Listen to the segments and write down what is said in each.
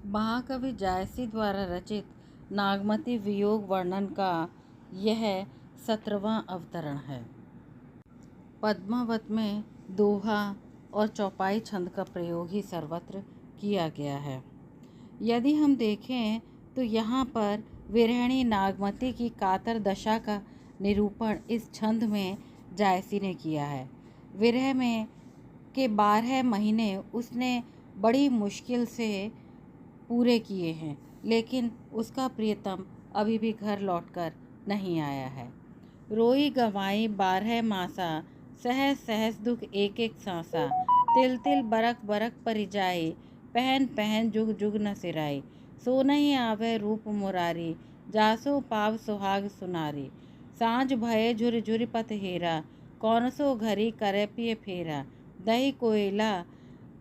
महाकवि जायसी द्वारा रचित नागमती वियोग वर्णन का यह 17वां अवतरण है। पद्मावत में दोहा और चौपाई छंद का प्रयोग ही सर्वत्र किया गया है। यदि हम देखें तो यहाँ पर विरहिणी नागमती की कातर दशा का निरूपण इस छंद में जायसी ने किया है। विरह में के 12 महीने उसने बड़ी मुश्किल से पूरे किए हैं, लेकिन उसका प्रियतम अभी भी घर लौटकर नहीं आया है। रोई गवाई 12 मासा, सहस सहस दुख एक एक सांसा, तिल तिल बरक बरक परि जाए, पहन पहन जुग जुग न सिराई, सो नहीं आवे रूप मुरारी, जासो पाव सुहाग सुनारी, सांझ भये झुर झुर पथ हेरा, कौन सो घरी करे पिय फेरा, दही कोयला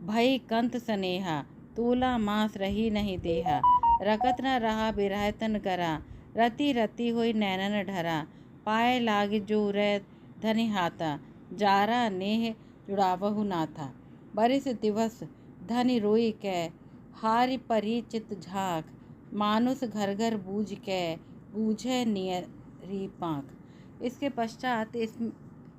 भई कंत सनेहा, तोला मांस रही नहीं देहा, रकत न रहा बिरह तन करा, रति रति होई नैनन ढरा, पाए लाग जो रे धनि हाथा, जारा नेह जुड़ावहु नाथा, बरिस दिवस धनि रोई कै, हारि परी चित झांक, मानुष घर घर बूझ कै, बूझे नियरी पांख। इसके पश्चात इस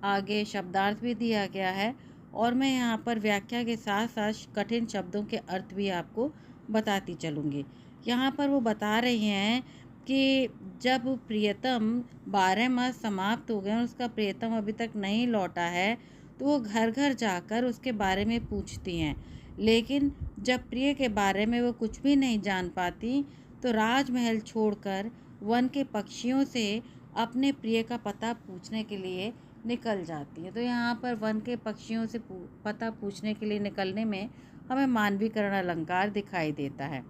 आगे शब्दार्थ भी दिया गया है और मैं यहाँ पर व्याख्या के साथ साथ कठिन शब्दों के अर्थ भी आपको बताती चलूँगी। यहाँ पर वो बता रहे हैं कि जब प्रियतम 12 मास समाप्त हो गए और उसका प्रियतम अभी तक नहीं लौटा है, तो वो घर घर जाकर उसके बारे में पूछती हैं, लेकिन जब प्रिय के बारे में वो कुछ भी नहीं जान पाती तो राजमहल छोड़कर वन के पक्षियों से अपने प्रिय का पता पूछने के लिए निकल जाती है। तो यहाँ पर वन के पक्षियों से पता पूछने के लिए निकलने में हमें मानवीकरण अलंकार दिखाई देता है।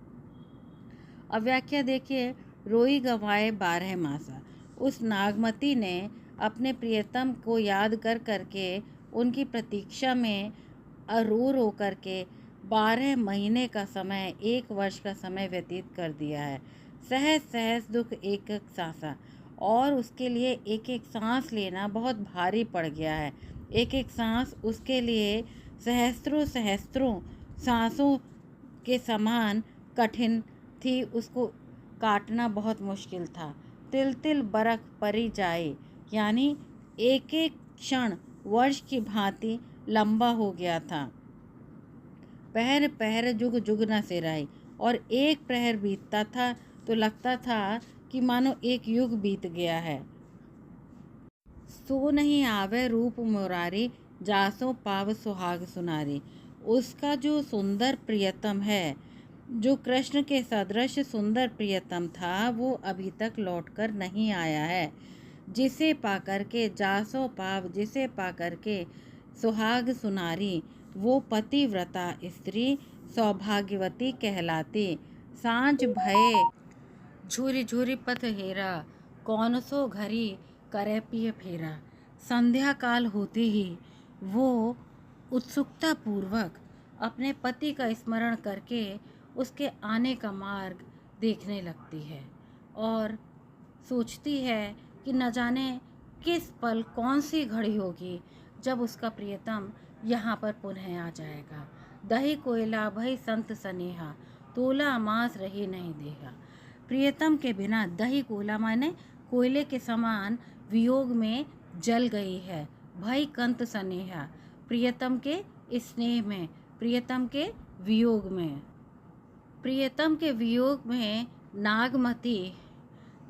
अब व्याख्या देखिए, रोई गवाए 12 मासा। उस नागमती ने अपने प्रियतम को याद कर करके उनकी प्रतीक्षा में रो रो करके 12 महीने का समय, 1 वर्ष का समय व्यतीत कर दिया है। सहज सहज दुख एक एक सांसा, और उसके लिए एक एक सांस लेना बहुत भारी पड़ गया है। एक एक सांस उसके लिए सहस्त्रों सहस्त्रों सांसों के समान कठिन थी, उसको काटना बहुत मुश्किल था। तिल तिल बरख परी जाए, यानी एक एक क्षण वर्ष की भांति लंबा हो गया था। पहर पहर जुग जुग न सिराई, और एक प्रहर बीतता था तो लगता था कि मानो एक युग बीत गया है। सो नहीं आवे रूप मुरारी, जासो पाव सुहाग सुनारी। उसका जो सुंदर प्रियतम है, जो कृष्ण के सदृश सुंदर प्रियतम था, वो अभी तक लौटकर नहीं आया है। जिसे पाकर के जासो पाव, जिसे पाकर के सुहाग सुनारी, वो पतिव्रता स्त्री सौभाग्यवती कहलाती। सांझ भये झूरी झूरी पथ हेरा, कौन सो घरी करे पिय फेरा। संध्या काल होते ही वो उत्सुकता पूर्वक अपने पति का स्मरण करके उसके आने का मार्ग देखने लगती है और सोचती है कि न जाने किस पल, कौन सी घड़ी होगी जब उसका प्रियतम यहाँ पर पुनः आ जाएगा। दही कोयला भई संत सनेहा, तोला मांस रही नहीं देहा। प्रियतम के बिना दही कोयला माने कोयले के समान वियोग में जल गई है। भई कंत सनेहा, प्रियतम के स्नेह में, प्रियतम के वियोग में। प्रियतम के वियोग में नागमती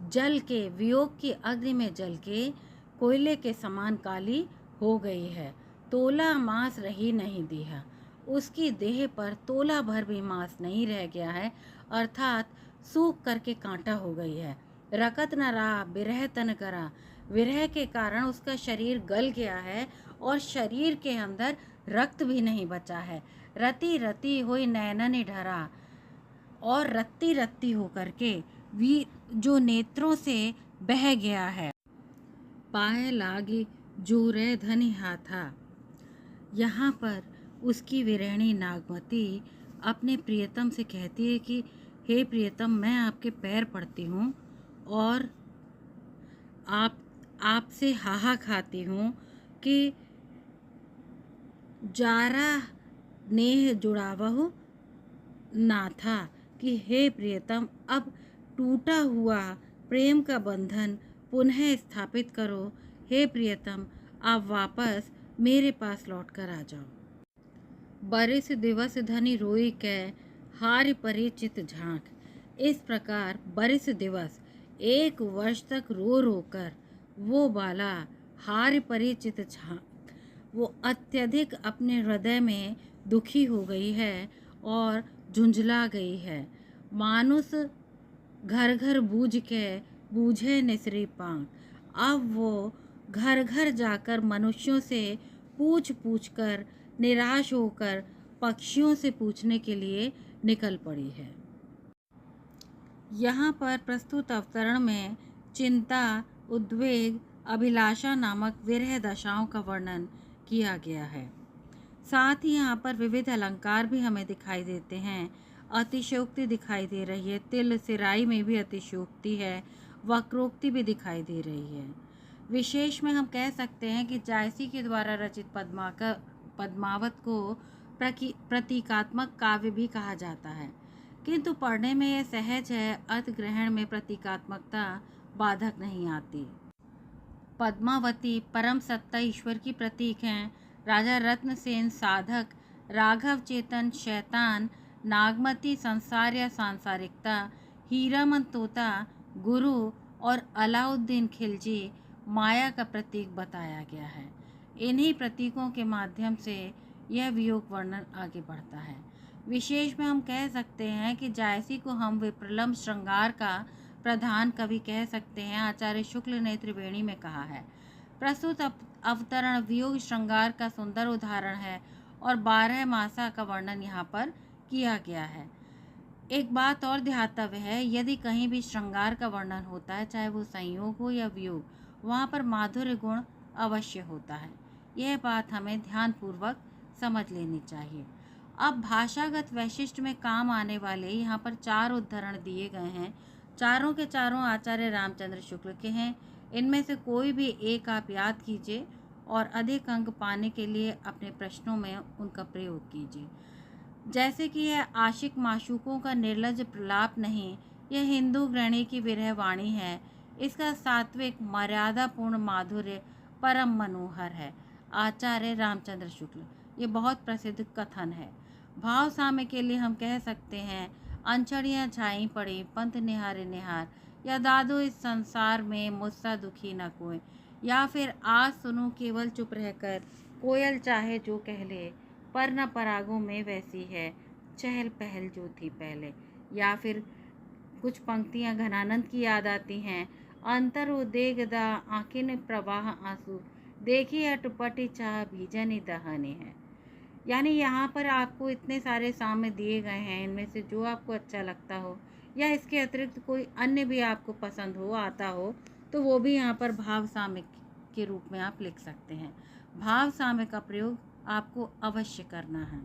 जल के, वियोग की अग्नि में जल के कोयले के समान काली हो गई है। तोला मांस रही नहीं देहा, उसकी देह पर तोला भर भी मांस नहीं रह गया है, अर्थात सूख करके कांटा हो गई है। रकत न रहा बिरह तन करा, विरह के कारण उसका शरीर गल गया है और शरीर के अंदर रक्त भी नहीं बचा है। रति रति हुई नैनन ढरा, और रत्ती रत्ती होकर के भी जो नेत्रों से बह गया है। पाए लागी जोरे धनि हाथा। यहाँ पर उसकी विरहिणी नागमती अपने प्रियतम से कहती है कि हे प्रियतम, मैं आपके पैर पड़ती हूँ और आपसे हाहा खाती हूँ कि जारा नेह जुड़ावहु नाथा, कि हे प्रियतम, अब टूटा हुआ प्रेम का बंधन पुनः स्थापित करो। हे प्रियतम, आप वापस मेरे पास लौट कर आ जाओ। बरिस दिवस धनी रोई कै हार्य परिचित झांक। इस प्रकार बरिस दिवस, 1 वर्ष तक रो रो कर वो बाला हार्य परिचित झांक, वो अत्यधिक अपने हृदय में दुखी हो गई है और झुंझला गई है। मानुष घर घर बूझ के बूझे निसरी पांक। अब वो घर घर जाकर मनुष्यों से पूछ पूछ कर, निराश होकर पक्षियों से पूछने के लिए निकल पड़ी है। यहाँ पर प्रस्तुत अवतरण में चिंता, उद्वेग, अभिलाषा नामक विरह दशाओं का वर्णन किया गया है। साथ ही यहाँ पर विविध अलंकार भी हमें दिखाई देते हैं। अतिशयोक्ति दिखाई दे रही है, तिल सिराई में भी अतिशयोक्ति है, वक्रोक्ति भी दिखाई दे रही है। विशेष में हम कह सकते हैं कि जायसी के द्वारा रचित पद्मावत को प्रतीकात्मक काव्य भी कहा जाता है, किंतु पढ़ने में यह सहज है, अर्थ ग्रहण में प्रतीकात्मकता बाधक नहीं आती। पद्मावती परम सत्ता ईश्वर की प्रतीक हैं। राजा रत्नसेन साधक, राघव चेतन शैतान, नागमती संसार या सांसारिकता, हीरामन तोता गुरु और अलाउद्दीन खिलजी माया का प्रतीक बताया गया है। इन्हीं प्रतीकों के माध्यम से यह वियोग वर्णन आगे बढ़ता है। विशेष में हम कह सकते हैं कि जायसी को हम विप्रलंब श्रृंगार का प्रधान कवि कह सकते हैं। आचार्य शुक्ल ने त्रिवेणी में कहा है। प्रस्तुत अवतरण वियोग श्रृंगार का सुंदर उदाहरण है और 12 मासा का वर्णन यहाँ पर किया गया है। एक बात और ध्यातव्य है, यदि कहीं भी श्रृंगार का वर्णन होता है, चाहे वो संयोग हो या वियोग, वहाँ पर माधुर्य गुण अवश्य होता है। यह बात हमें ध्यानपूर्वक समझ लेनी चाहिए। अब भाषागत वैशिष्ट्य में काम आने वाले यहाँ पर 4 उद्धरण दिए गए हैं। चारों के चारों आचार्य रामचंद्र शुक्ल के हैं। इनमें से कोई भी एक आप याद कीजिए और अधिक अंक पाने के लिए अपने प्रश्नों में उनका प्रयोग कीजिए। जैसे कि यह आशिक माशूकों का निर्लज प्रलाप नहीं, यह हिंदू गृहिणी की विरह वाणी है। इसका सात्विक मर्यादापूर्ण माधुर्य परम मनोहर है। आचार्य रामचंद्र शुक्ल, ये बहुत प्रसिद्ध कथन है। भाव साम्य के लिए हम कह सकते हैं, अंचड़ियाँ छाई पड़ी पंथ निहारे निहार, या दादो इस संसार में मुझसा दुखी न कोई, या फिर आज सुनो केवल चुप रहकर, कोयल चाहे जो कह ले, पर न परागों में वैसी है चहल पहल जो थी पहले। या फिर कुछ पंक्तियाँ घनानंद की याद आती हैं। अंतर उदेगदा आंखिन प्रवाह आंसू, देखी अटपटी चाह भीजनी दहानी है। यानी यहाँ पर आपको इतने सारे साम्य दिए गए हैं, इनमें से जो आपको अच्छा लगता हो या इसके अतिरिक्त कोई अन्य भी आपको पसंद हो, आता हो, तो वो भी यहाँ पर भाव साम्य के रूप में आप लिख सकते हैं। भाव साम्य का प्रयोग आपको अवश्य करना है।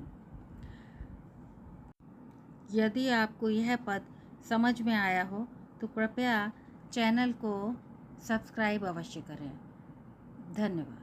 यदि आपको यह पद समझ में आया हो तो कृपया चैनल को सब्सक्राइब अवश्य करें। धन्यवाद।